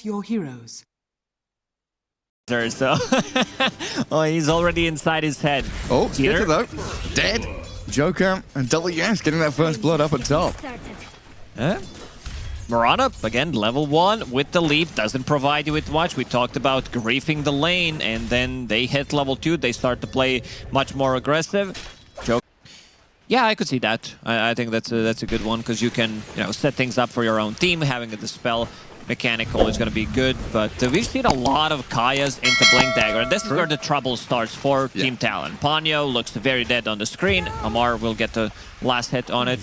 Select your heroes. So, oh, he's already inside his head. Oh, Skitter though, dead. Joker and WS getting that first blood up at top. Mirana, again, level 1 with the leap, doesn't provide you with much. We talked about griefing the lane, and then they hit level 2. They start to play much more aggressive. Joker. Yeah, I could see that. I think that's a good one, because you can, set things up for your own team. Having a dispel mechanical is going to be good, but we've seen a lot of Kayas into Blink Dagger, and this is where the trouble starts for Team Talon. Ponyo looks very dead on the screen. Amar will get the last hit on it.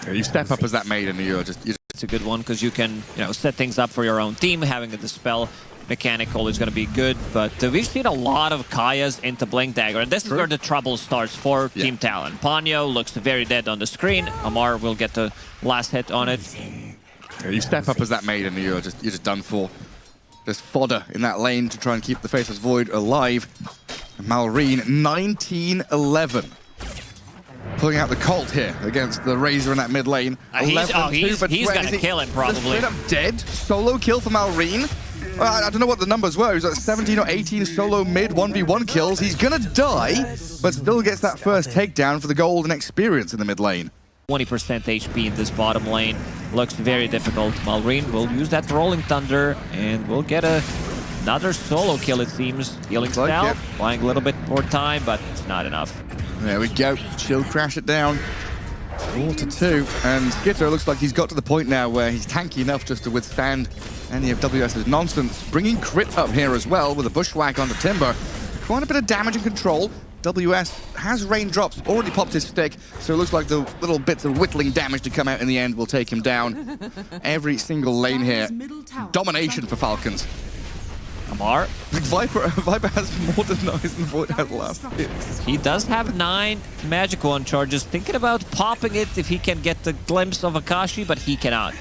Yeah, you step up as that maiden, It's a good one, because you can, set things up for your own team. Having a dispel mechanical is going to be good, but we've seen a lot of Kayas into Blink Dagger, and this is where the trouble starts for Team Talon. Ponyo looks very dead on the screen. Amar will get the last hit on it. Yeah, you step up as that maiden, you're just done for. There's fodder in that lane to try and keep the Faceless Void alive. Malrine, 19-11. Pulling out the Colt here against the Razor in that mid lane. He's going to kill him, probably. Straight up dead. Solo kill for Malrine. I don't know what the numbers were. He was at 17 or 18 solo mid 1v1 kills. He's going to die, but still gets that first takedown for the golden experience in the mid lane. 20% HP in this bottom lane. Looks very difficult. Malrine will use that rolling thunder, and we'll get another solo kill, it seems. Healing style, buying a little bit more time, but it's not enough. There we go. She'll crash it down. 4-2. And Skitter looks like he's got to the point now where he's tanky enough just to withstand any of WS's nonsense. Bringing crit up here as well with a bushwhack onto Timber. Quite a bit of damage and control. WS has raindrops, already popped his stick, so it looks like the little bits of whittling damage to come out in the end will take him down. Every single lane here. Domination for Falcons. Amar. Viper has more denies than Void has last hits. He does have 9 magic wand charges. Thinking about popping it if he can get the glimpse of Akashi, but he cannot.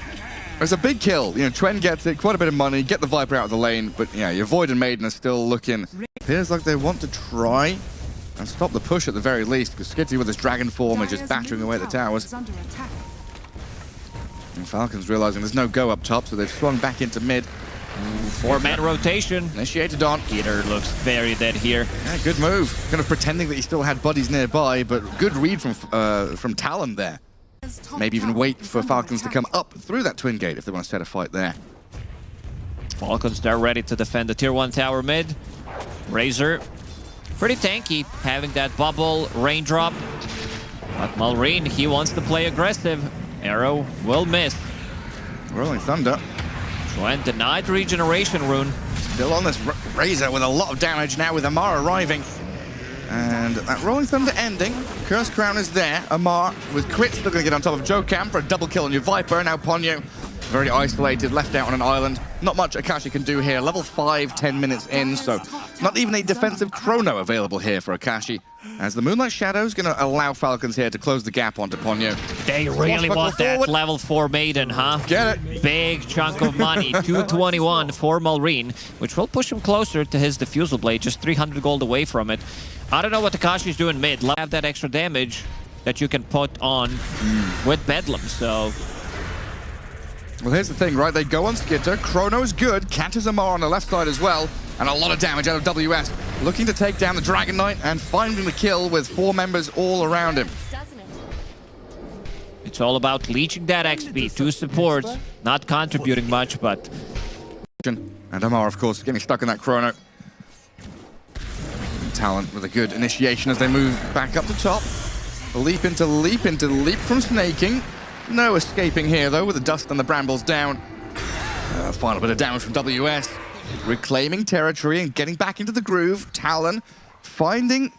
It's a big kill. Twen gets it, quite a bit of money, get the Viper out of the lane, but yeah, your Void and Maiden are still looking. Appears like they want to try and stop the push at the very least, because Skitty with his dragon form is just battering away at the towers. And Falcons realizing there's no go up top, so they've swung back into mid. 4-man rotation. Initiated on. Peter looks very dead here. Yeah, good move. Kind of pretending that he still had buddies nearby, but good read from Talon there. Maybe even wait for Falcons to come up through that twin gate if they want to set a fight there. Falcons, they're ready to defend the tier 1 tower mid. Razor, pretty tanky, having that bubble, raindrop. But Malrine, he wants to play aggressive. Arrow will miss. Rolling Thunder. Twen denied regeneration rune. Still on this Razor with a lot of damage now with Amar arriving. And that Rolling Thunder ending. Curse Crown is there. Amar with crit still going to get on top of Jokam for a double kill on your Viper. Now Ponyo, very isolated, left out on an island. Not much Akashi can do here. Level 5, 10 minutes in, so not even a defensive chrono available here for Akashi. As the Moonlight Shadow is going to allow Falcons here to close the gap onto Ponyo. They really want that level 4 Maiden, huh? Get it. Big chunk of money, 221 for Malrine, which will push him closer to his Diffusal Blade, just 300 gold away from it. I don't know what Akashi's doing mid. Have that extra damage that you can put on with Bedlam, so... Well, here's the thing, right? They go on Skitter. Chrono's good. Canters Amar on the left side as well. And a lot of damage out of WS. Looking to take down the Dragon Knight and finding the kill with 4 members all around him. It's all about leeching that XP. 2 supports, not contributing much, but... And Amar, of course, getting stuck in that Chrono. Talon with a good initiation as they move back up to top. Leap into leap into leap from Snaking. No escaping here, though, with the dust and the brambles down. Final bit of damage from WS. Reclaiming territory and getting back into the groove. Talon finding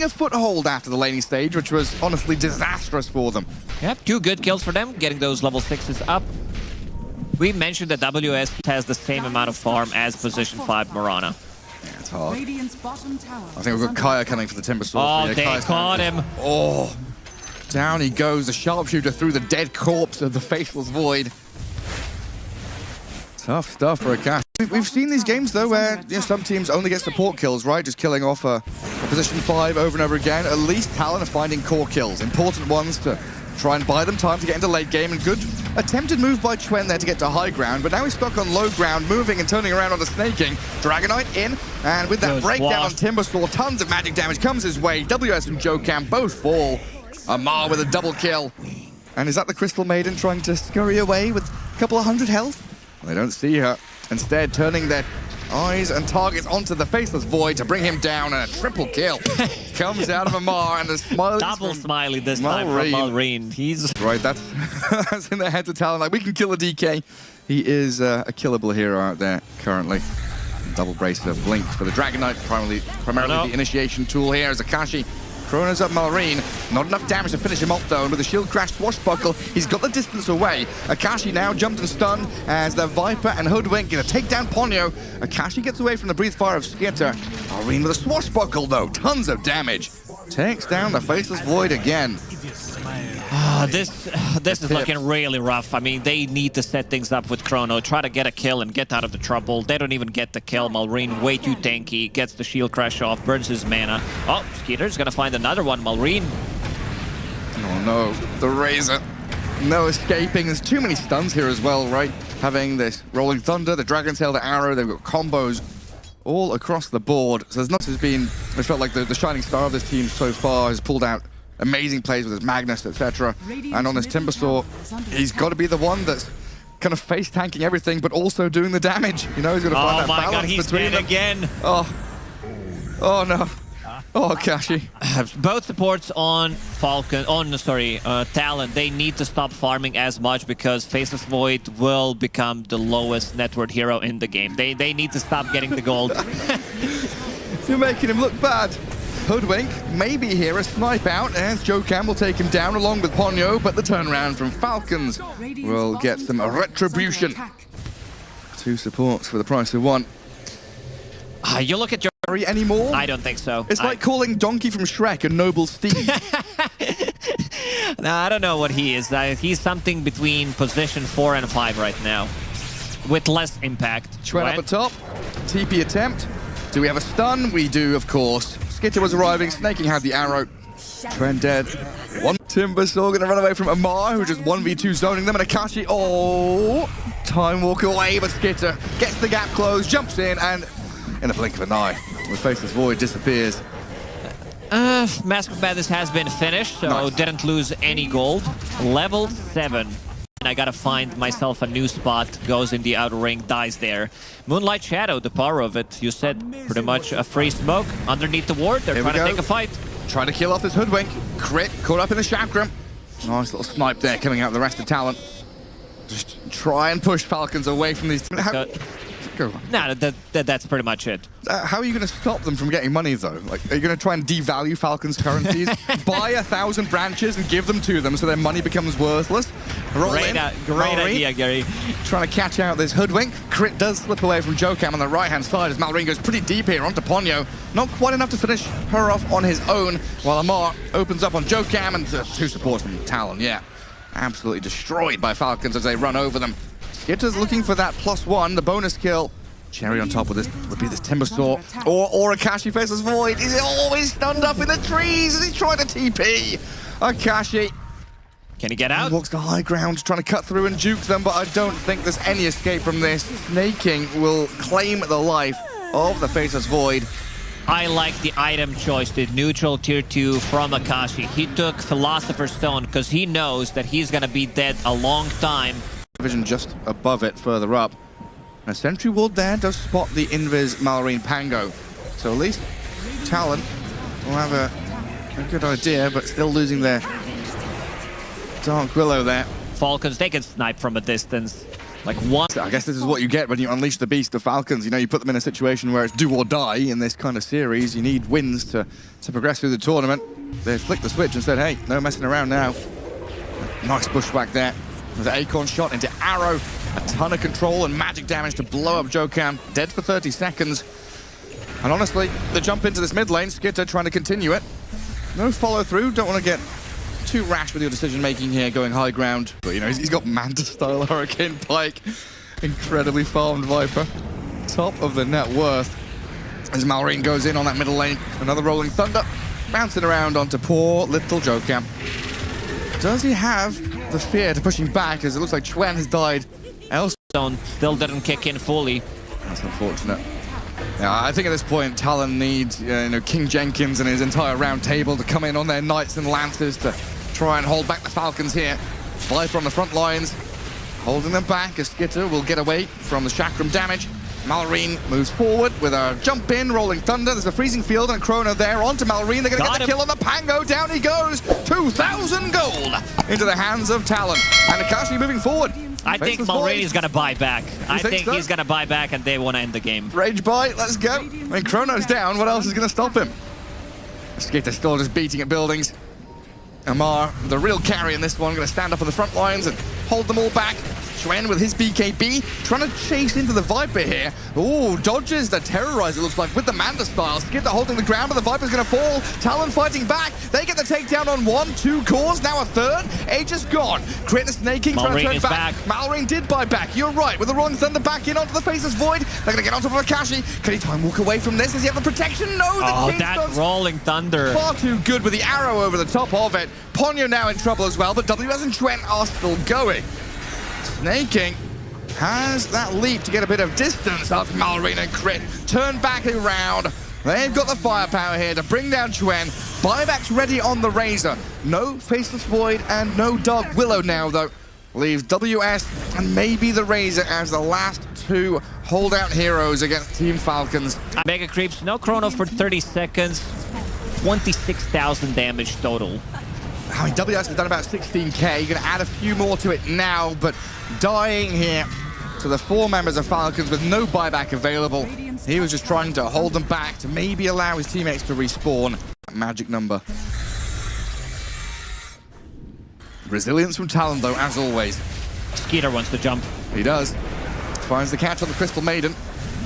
a foothold after the laning stage, which was honestly disastrous for them. Yep, 2 good kills for them, getting those level 6s up. We mentioned that WS has the same amount of farm as position 5 Mirana. Yeah, it's hard. I think we've got Kaya coming for the Timber Sword. Oh, yeah, they caught him. Oh. Down he goes, the sharpshooter through the dead corpse of the Faceless Void. Tough stuff for Akashi. We've seen these games, though, where some teams only get support kills, right? Just killing off a position 5 over and over again. At least Talon are finding core kills, important ones to try and buy them time to get into late game, and good Attempted move by Chwen there to get to high ground, but now he's stuck on low ground, moving and turning around on the snaking. Dragonite in, and with that breakdown on Timbersaw, tons of magic damage comes his way. WS and Jokam both fall. Amar with a double kill. And is that the Crystal Maiden trying to scurry away with a couple of hundred health? They don't see her. Instead, turning their eyes and targets onto the Faceless Void to bring him down, and a triple kill comes out of Amar, and the smiley double smiley this time from Malrine. He's right. That's in the heads of Talon. Like, we can kill a DK. He is a killable hero out there currently. Double bracer blink for the Dragonite, primarily the initiation tool here as Akashi. Chronos up Malrine. Not enough damage to finish him off though, and with the shield crash swashbuckle, he's got the distance away. Akashi now jumped and stunned as the Viper and Hoodwink gonna take down Ponyo. Akashi gets away from the breathe fire of Skitter. Malrine with a swashbuckle though, tons of damage. Takes down the Faceless Void again. This is looking really rough. I mean, they need to set things up with Chrono, try to get a kill and get out of the trouble. They don't even get the kill. Malrine way too tanky, gets the shield crash off, burns his mana. Oh, Skeeter's gonna find another one. Malrine. Oh no, the Razor. No escaping. There's too many stuns here as well, right? Having this Rolling Thunder, the Dragon's Tail, the Arrow, they've got combos all across the board. So there's not has been, it felt like the shining star of this team so far has pulled out amazing plays with his Magnus, etc. And on this Timbersaw, he's got to be the one that's kind of face tanking everything, but also doing the damage. You know, he's got to find that balance God, he's between them. again. Oh no. Oh, Kashi. Both supports on Talon, they need to stop farming as much because Faceless Void will become the lowest net worth hero in the game. They need to stop getting the gold. You're making him look bad. Hoodwink, maybe here a snipe out as Jokam will take him down along with Ponyo, but the turnaround from Falcons will get some retribution. 2 supports for the price of 1. You look at your... anymore? I don't think so. It's like calling Donkey from Shrek a noble steed. No, I don't know what he is. He's something between position 4 and 5 right now, with less impact. Chwen up at top. TP attempt. Do we have a stun? We do, of course. Skitter was arriving. Snaking had the arrow. Chwen dead. One Timbersaw gonna run away from Amar, who just 1v2 zoning them, and Akashi. Oh, time walk away, but Skitter gets the gap closed, jumps in, and in a blink of an eye, the Faceless Void disappears. Mask of Madness has been finished, so didn't lose any gold. Level 7. And I gotta find myself a new spot. Goes in the outer ring, dies there. Moonlight Shadow, the power of it. You said pretty much a free smoke underneath the ward. They're trying to take a fight. Trying to kill off this Hoodwink. Crit, caught up in the chakram. Nice little snipe there coming out of the rest of Talon. Just try and push Falcons away from these... No, that's pretty much it. How are you going to stop them from getting money, though? Like, are you going to try and devalue Falcons' currencies? Buy 1,000 branches and give them to them so their money becomes worthless? Great idea, Gary. Trying to catch out this Hoodwink. Crit does slip away from Jokam on the right-hand side as Malrine goes pretty deep here onto Ponyo. Not quite enough to finish her off on his own, while Amar opens up on Jokam and 2 supports from Talon. Yeah, absolutely destroyed by Falcons as they run over them. Skitter's looking for that +1, the bonus kill. Cherry on top of this would be this Timbersaw or Akashi Faceless Void. He's always stunned up in the trees as he's trying to TP. Akashi. Can he get out? Walks to high ground, trying to cut through and juke them, but I don't think there's any escape from this. Snaking will claim the life of the Faceless Void. I like the item choice, the neutral tier 2 from Akashi. He took Philosopher's Stone because he knows that he's going to be dead a long time. Vision just above it, further up. A Sentry Ward there does spot the Invis Malrine Pango. So at least Talon will have a good idea, but still losing their Dark Willow there. Falcons, they can snipe from a distance. Like one. I guess this is what you get when you unleash the beast of Falcons. You know, you put them in a situation where it's do or die in this kind of series. You need wins to progress through the tournament. They flicked the switch and said, hey, no messing around now. Nice bushwhack there. With an Acorn shot into Arrow. A ton of control and magic damage to blow up Jokam. Dead for 30 seconds. And honestly, the jump into this mid lane, Skitter trying to continue it. No follow through. Don't want to get too rash with your decision making here, going high ground. But you know, he's got Manta style Hurricane Pike. Incredibly farmed Viper. Top of the net worth. As Malrine goes in on that middle lane. Another Rolling Thunder. Bouncing around onto poor little Jokam. Does he have the fear to pushing back, as it looks like Chuen has died elsewhere. Zone still didn't kick in fully. That's unfortunate. Yeah, I think at this point, Talon needs King Jenkins and his entire round table to come in on their Knights and Lancers to try and hold back the Falcons here. Viper on the front lines, holding them back as Skitter will get away from the Chakram damage. Malrine moves forward with a jump in, rolling thunder. There's a freezing field and a Chrono there onto Malrine. They're going to get the kill on the Pango. Down he goes. 2,000 gold into the hands of Talon. And Akashi moving forward. I think Malrine is going to buy back. I think he's going to buy back and they want to end the game. Rage buy, let's go. I mean, Chrono's down. What else is going to stop him? Skitter still just beating at buildings. Amar, the real carry in this one, going to stand up on the front lines and hold them all back. Chuen with his BKB, trying to chase into the Viper here. Oh, dodges the Terrorizer, looks like, with the Manda style. Skitter holding the ground, but the Viper's going to fall. Talon fighting back. They get the takedown on 1, 2 cores, now a third. Age is gone. Crit and Snaking trying to turn back. Malrine did buy back. You're right. With the Rolling Thunder back in onto the Faceless Void, they're going to get on top of Akashi. Can he try and walk away from this? Does he have the protection? No, the that Rolling Thunder. Far too good with the arrow over the top of it. Ponyo now in trouble as well, but WS and Chuen are still going. Snaking has that leap to get a bit of distance off Malrine and Crit. Turn back around. They've got the firepower here to bring down Chuen. Buyback's ready on the Razor. No Faceless Void and no Dark Willow now, though. Leaves WS and maybe the Razor as the last two holdout heroes against Team Falcons. Mega Creeps, no Chrono for 30 seconds. 26,000 damage total. I mean, WS has done about 16k. You're going to add a few more to it now, but dying here to the 4 members of Falcons with no buyback available. He was just trying to hold them back to maybe allow his teammates to respawn. Magic number. Resilience from Talon, though, as always. Skeeter wants to jump. He does. Finds the catch on the Crystal Maiden.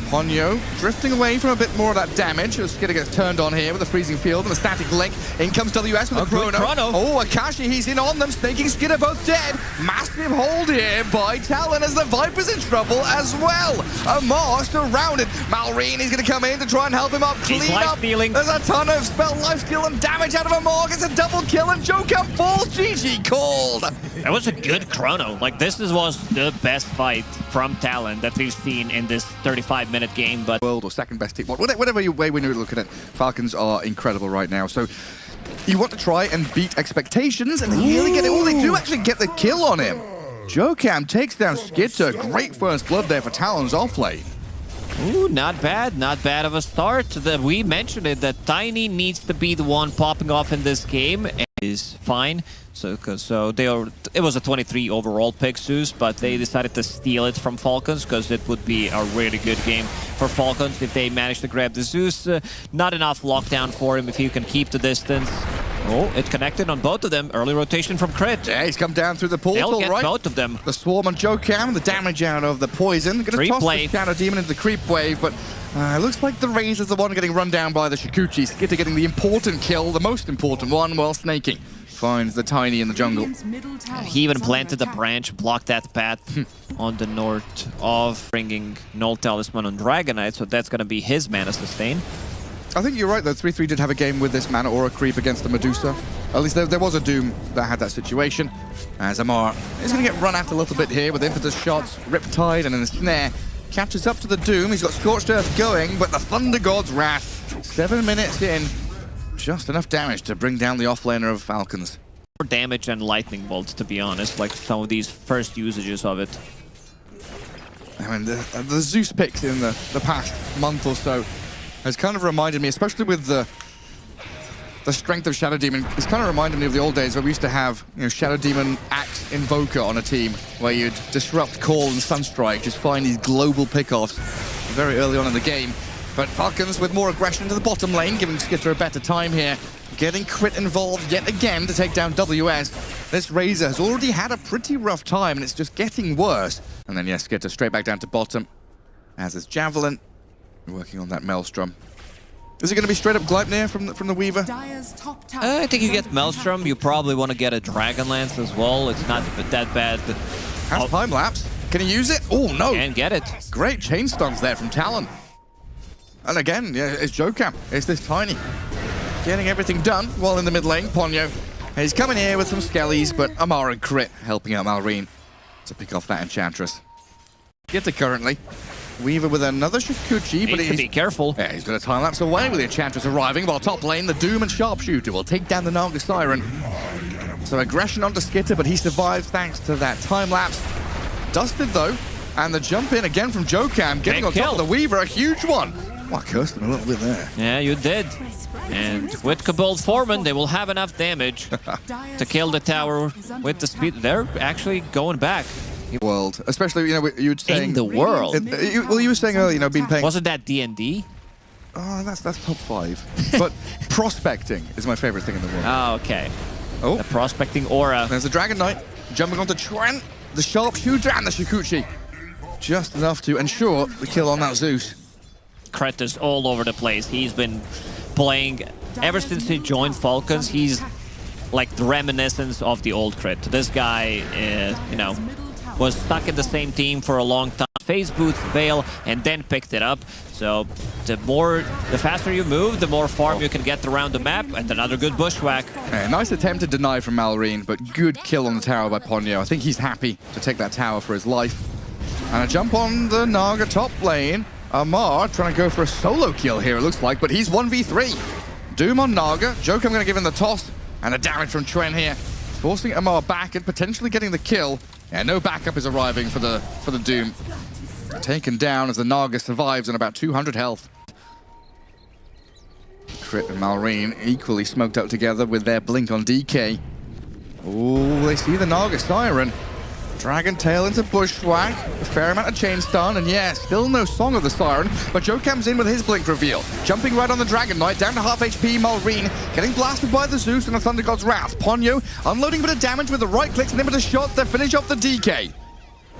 Ponyo drifting away from a bit more of that damage. Skitter gets turned on here with a freezing field and a static link. In comes WS with a Chrono. Oh, Akashi, he's in on them. Snaking Skitter both dead. Massive hold here by Talon as the Viper's in trouble as well. Amar surrounded. Malrine, he's going to come in to try and help him up. Clean up. There's a ton of spell lifesteal and damage out of Amar. Gets a double kill and Joker falls. GG called. That was a good Chrono. Like, this was the best fight from Talon that we've seen in this 35-minute game, but world or second best team, whatever way we look at it, Falcons are incredible right now. So you want to try and beat expectations, and they really get it. Oh, they do actually get the kill on him. Jokam takes down Skitter. Great first blood there for Talon's offlane. Ooh, not bad of a start. We mentioned it, that Tiny needs to be the one popping off in this game, and is fine. So it was a 23 overall pick, Zeus, but they decided to steal it from Falcons because it would be a really good game for Falcons if they managed to grab the Zeus. Not enough lockdown for him if he can keep the distance. Oh, it connected on both of them. Early rotation from Crit. Yeah, he's come down through the portal, They'll get right? both of them. The Swarm on Jokam, the damage out of the poison. Going to toss the Shadow Demon into the creep wave, but looks like the Razor's the one getting run down by the Shikuchi. Skitter getting the important kill, the most important one, while Snaking finds the Tiny in the jungle. He even planted a branch, blocked that path on the north of bringing Null Talisman on Dragonite, so that's going to be his mana sustain. I think you're right, though. 3-3 did have a game with this mana aura creep against the Medusa. At least there was a Doom that had that situation. As Amar is going to get run at a little bit here with impetus shots, Riptide, and then a snare. Catches up to the Doom. He's got Scorched Earth going, but the Thunder God's Wrath. 7 minutes in. Just enough damage to bring down the offlaner of Falcons. More damage and Lightning Bolt, to be honest, like some of these first usages of it. I mean, the Zeus picks in the past month or so has kind of reminded me, especially with the strength of Shadow Demon, it's kind of reminded me of the old days where we used to have, Shadow Demon Axe Invoker on a team where you'd disrupt Call and Sunstrike, just find these global pickoffs very early on in the game. But Falcons with more aggression to the bottom lane, giving Skitter a better time here. Getting Crit involved yet again to take down WS. This Razor has already had a pretty rough time, and it's just getting worse. And then, Skitter straight back down to bottom. As is Javelin, working on that Maelstrom. Is it going to be straight up Gleipnir from the Weaver? I think you get Maelstrom. You probably want to get a Dragonlance as well. It's not that bad. Has time lapse. Can he use it? Oh, no. Can't get it. Great chain stuns there from Talon. And again, it's Jokam. It's this Tiny. Getting everything done while in the mid lane. Ponyo He's coming here with some skellies, but Amar and Crit helping out Malrine to pick off that Enchantress. Skitter currently. Weaver with another Shikuchi, but he's be careful. Yeah, he's got a time-lapse away with the Enchantress arriving, while top lane, the Doom and Sharpshooter will take down the Naga Siren. So aggression onto Skitter, but he survives thanks to that time-lapse. Dusted, though, and the jump in again from Jokam, getting on top of the Weaver, a huge one. Well, I cursed him a little bit there. Yeah, you did. And with Cabal Foreman, they will have enough damage to kill the tower with the speed. They're actually going back. World, especially, you know, you were saying... In the world? Well, you were saying earlier, you know, been paying... Wasn't that D&D? Oh, that's top 5. But prospecting is my favorite thing in the world. Oh, okay. Oh. The prospecting aura. There's the Dragon Knight jumping onto Trent, the Sharpshooter, and the Shikuchi. Just enough to ensure the kill on that Zeus. Kret is all over the place. He's been playing ever since he joined Falcons. He's like the reminiscence of the old Kret. This guy, you know, was stuck in the same team for a long time. Phase boots, Veil, and then picked it up. So the faster you move, the more farm you can get around the map, and another good bushwhack. Yeah, nice attempt to deny from Malrine, but good kill on the tower by Ponyo. I think he's happy to take that tower for his life. And a jump on the Naga top lane. Amar trying to go for a solo kill here, it looks like, but he's 1v3. Doom on Naga. Joker, I'm going to give him the toss, and a damage from Tren here, forcing Amar back and potentially getting the kill. Yeah, no backup is arriving for the Doom. Taken down as the Naga survives on about 200 health. Crit and Malrine equally smoked out together with their blink on DK. Oh, they see the Naga Siren. Dragon Tail into Bushwhack, a fair amount of chain stun, and yeah, still no Song of the Siren, but Jokam's in with his blink reveal. Jumping right on the Dragon Knight, down to half HP, Malrine, getting blasted by the Zeus and the Thunder God's Wrath. Ponyo unloading a bit of damage with the right clicks and a bit of shots to finish off the DK.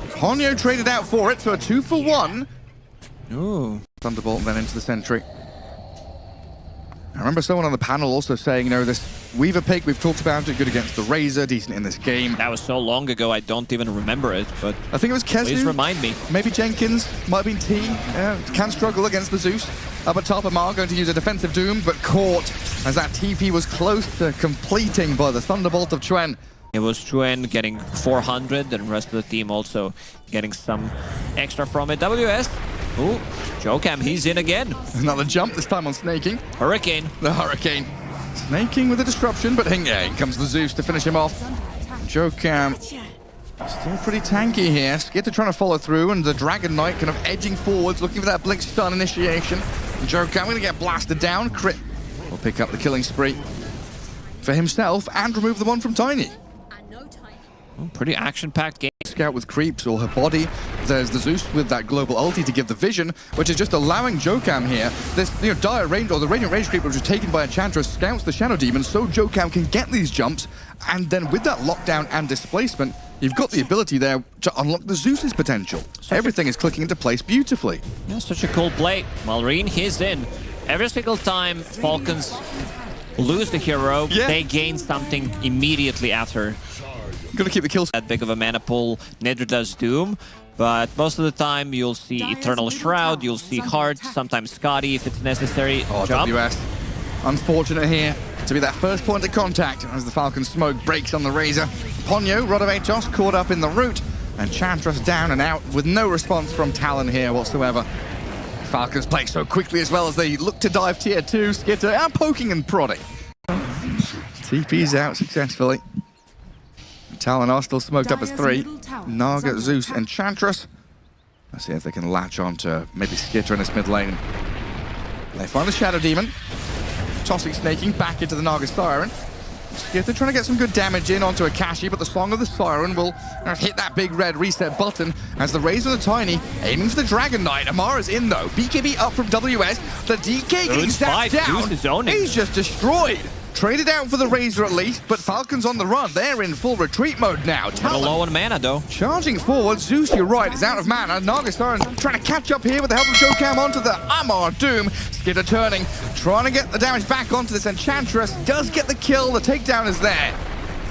Ponyo traded out for it, so a 2-for-1. Ooh. Thunderbolt then into the Sentry. I remember someone on the panel also saying, you know, this Weaver pick, we've talked about it, good against the Razor, decent in this game. That was so long ago, I don't even remember it, but I think it was Kezu. Please remind me. Maybe Jenkins, might have been T. Can struggle against the Zeus. Up at top, Amar going to use a defensive Doom, but caught as that TP was close to completing by the Thunderbolt of Tren. It was Chuen getting 400, and the rest of the team also getting some extra from it. WS. Ooh, Jokam, he's in again. Another jump, this time on Snaking. Hurricane. The Hurricane. Snaking with a disruption, but in comes the Zeus to finish him off. Jokam still pretty tanky here. Skitter trying to follow through, and the Dragon Knight kind of edging forwards, looking for that blink stun initiation. Jokam going to get blasted down. Crit will pick up the killing spree for himself and remove the one from Tiny. Oh, pretty action-packed game. Scout with creeps or her body. There's the Zeus with that global ulti to give the vision, which is just allowing Jokam here. This, you know, dire range, or the radiant range creep, which was taken by Enchantress, scouts the Shadow Demon, so Jokam can get these jumps. And then with that lockdown and displacement, you've got the ability there to unlock the Zeus's potential. Everything is clicking into place beautifully. Yeah, such a cool play. Malrine, he's in. Every single time Falcons lose the hero, they gain something immediately after. Gonna keep the kills. That big of a mana pool, neither does Doom, but most of the time you'll see Eternal Shroud, you'll see Heart, sometimes Scotty if it's necessary. Oh, Jump. WS. Unfortunate here to be that first point of contact as the Falcon smoke breaks on the Razor. Ponyo, Rod of Atos, caught up in the root, and Enchantress down and out with no response from Talon here whatsoever. Falcons play so quickly as well as they look to dive tier 2. Skitter out poking and prodding. TP's out successfully. Talon are still smoked up as 3. Naga, Zeus, Enchantress. Let's see if they can latch on to maybe Skitter in this mid lane. They find the Shadow Demon. Tossing Snaking back into the Naga Siren. Skitter trying to get some good damage in onto Akashi, but the Song of the Siren will hit that big red reset button as the Razor the Tiny aiming for the Dragon Knight. Amara's in though. BKB up from WS. The DK getting zapped down. He's just destroyed. Traded out for the Razor at least, but Falcons on the run. They're in full retreat mode now. Talon low on mana though. Charging forward, Zeus, you're right, is out of mana. Naga Siren trying to catch up here with the help of Jokam onto the Amar Doom. Skitter turning, trying to get the damage back onto this Enchantress. Does get the kill, the takedown is there.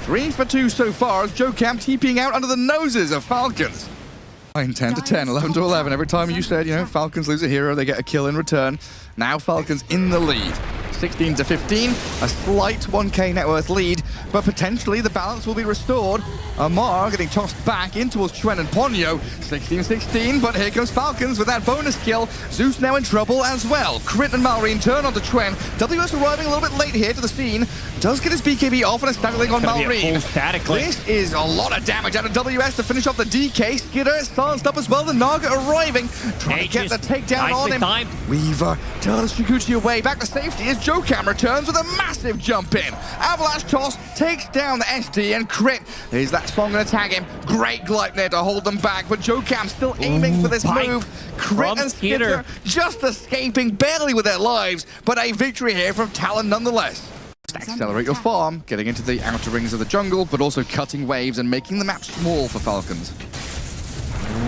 3 for 2 so far as Jokam TPing out under the noses of Falcons. 10 to 10, 11 to 11. Every time you said, you know, Falcons lose a hero, they get a kill in return. Now Falcons in the lead. 16 to 15, a slight 1k net worth lead, but potentially the balance will be restored. Amar getting tossed back in towards Chuen and Ponyo. 16-16, but here comes Falcons with that bonus kill. Zeus now in trouble as well. Crit and Malrine turn onto Chuen. WS arriving a little bit late here to the scene. Does get his BKB off and a staggering on Malrine. This is a lot of damage out of WS to finish off the DK. Skidder silenced up as well. The Naga arriving. Trying to get the takedown on him. Timed. Weaver turns Shikuchi away. Back to safety as Jokam returns with a massive jump in. Avalanche toss takes down the SD and Crit. Is that Song going to tag him? Great Gleipnir to hold them back, but Jokam still aiming for this move. Crit and Skidder just escaping barely with their lives, but a victory here from Talon nonetheless. Accelerate your farm, getting into the outer rings of the jungle, but also cutting waves and making the map small for Falcons.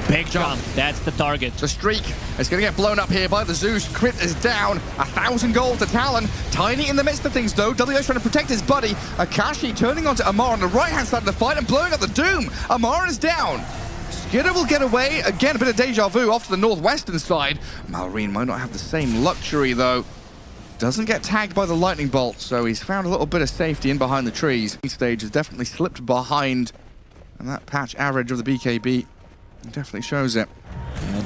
Big jump. That's the target. The streak is going to get blown up here by the Zeus. Crit is down. 1,000 gold to Talon. Tiny in the midst of things, though. WS trying to protect his buddy. Akashi turning onto Amar on the right-hand side of the fight and blowing up the Doom. Amar is down. Skidder will get away. Again, a bit of deja vu off to the northwestern side. Malrine might not have the same luxury, though. Doesn't get tagged by the lightning bolt, so he's found a little bit of safety in behind the trees. Each stage has definitely slipped behind, and that patch average of the BKB definitely shows it.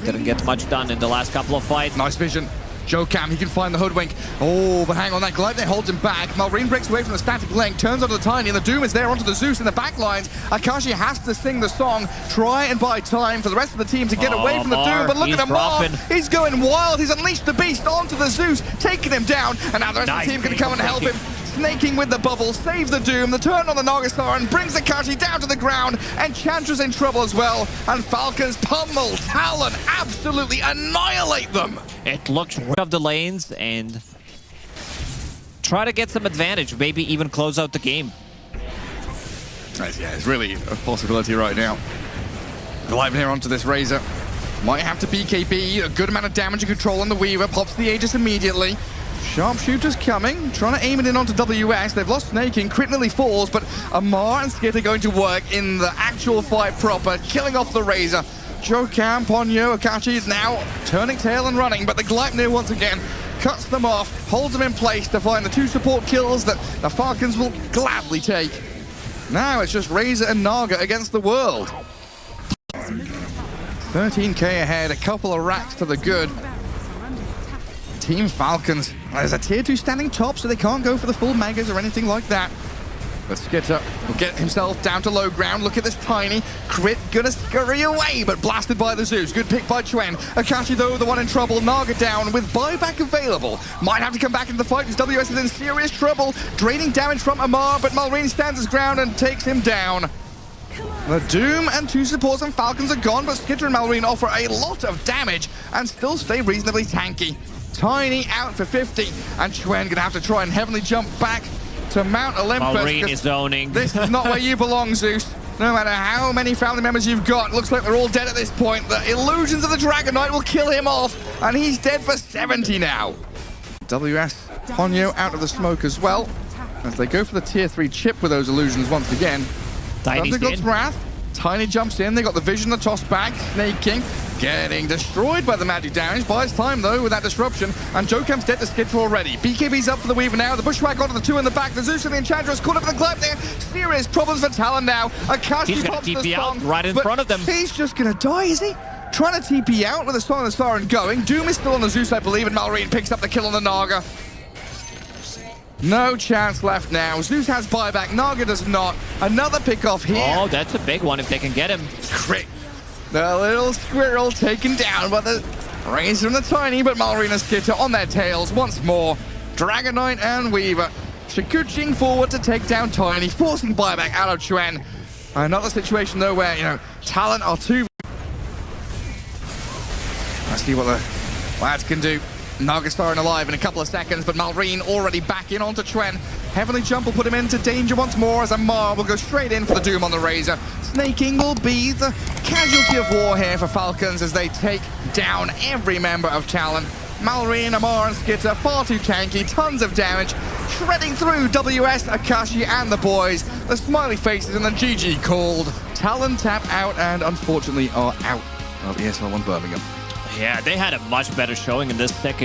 Didn't get much done in the last couple of fights. Nice vision. Jokam, he can find the hoodwink. Oh, but hang on, that Gleipnir holds him back. Malrine breaks away from the static link, turns onto the Tiny, and the Doom is there onto the Zeus in the back lines. Akashi has to sing the song, try and buy time for the rest of the team to get away from the Doom, but look at Amar. He's going wild. He's unleashed the beast onto the Zeus, taking him down, and now the rest of the team can come and help him. Snaking with the bubble, saves the Doom, the turn on the Nagasaran brings Akashi down to the ground, and Chandra's in trouble as well, and Falcons pummel Talon, absolutely annihilate them. It looks of the lanes and try to get some advantage, maybe even close out the game. Yeah, it's really a possibility right now. Gleipnir onto this Razor. Might have to BKB, a good amount of damage and control on the Weaver, pops the Aegis immediately. Sharpshooter's coming, trying to aim it in onto WS. They've lost Snaking, Crit nearly falls, but Amar and Skid are going to work in the actual fight proper, killing off the Razor. Jokam, Ponyo, Akashi is now turning tail and running, but the Gleipnir once again cuts them off, holds them in place to find the 2 support kills that the Falcons will gladly take. Now it's just Razor and Naga against the world. 13k ahead, a couple of racks to the good. Team Falcons, there's a tier 2 standing top, so they can't go for the full megas or anything like that. But Skitter will get himself down to low ground. Look at this Tiny. Crit gonna scurry away, but blasted by the Zeus. Good pick by Chuen. Akashi, though, the one in trouble. Naga down with buyback available. Might have to come back into the fight because WS is in serious trouble. Draining damage from Amar, but Malrine stands his ground and takes him down. The Doom and 2 supports and Falcons are gone, but Skitter and Malrine offer a lot of damage and still stay reasonably tanky. Tiny out for 50, and Chuen gonna have to try and heavenly jump back to Mount Olympus. Malrine is zoning. This is not where you belong, Zeus. No matter how many family members you've got, looks like they're all dead at this point. The illusions of the Dragon Knight will kill him off, and he's dead for 70 now. WS, Ponyo out of the smoke as well, as they go for the tier 3 chip with those illusions once again. Thundergod's Wrath. Tiny jumps in, they got the vision, the toss back, Snaking, getting destroyed by the magic damage. Buys time though with that disruption, and Jokam's dead to Skidder already. BKB's up for the Weaver now, the Bushwhack onto the 2 in the back, the Zeus and the Enchantress caught up in the Gleipnir. Serious problems for Talon now. Akashi pops the song, right in front of them. He's just gonna die, is he? Trying to TP out with the Song of the Siren going. Doom is still on the Zeus, I believe, and Malrine picks up the kill on the Naga. No chance left now. Zeus has buyback, Naga does not. Another pick off here. Oh, that's a big one if they can get him. Crit. The little squirrel taken down by the Razor and the Tiny, but Malrine and Skitter on their tails once more. Dragon Knight and Weaver Shikuching forward to take down Tiny, forcing buyback out of Chuen. Another situation though where, you know, Talon are 2. Let's see what the lads can do. Nagasaran alive in a couple of seconds, but Malrine already back in onto Chuen. Heavenly Jump will put him into danger once more as Amar will go straight in for the Doom on the Razor. Snaking will be the casualty of war here for Falcons as they take down every member of Talon. Malrine, Amar and Skitter far too tanky, tons of damage, shredding through WS, Akashi and the boys. The smiley faces and the GG called. Talon tap out and unfortunately are out of ESL 1 Birmingham. Yeah, they had a much better showing in this second.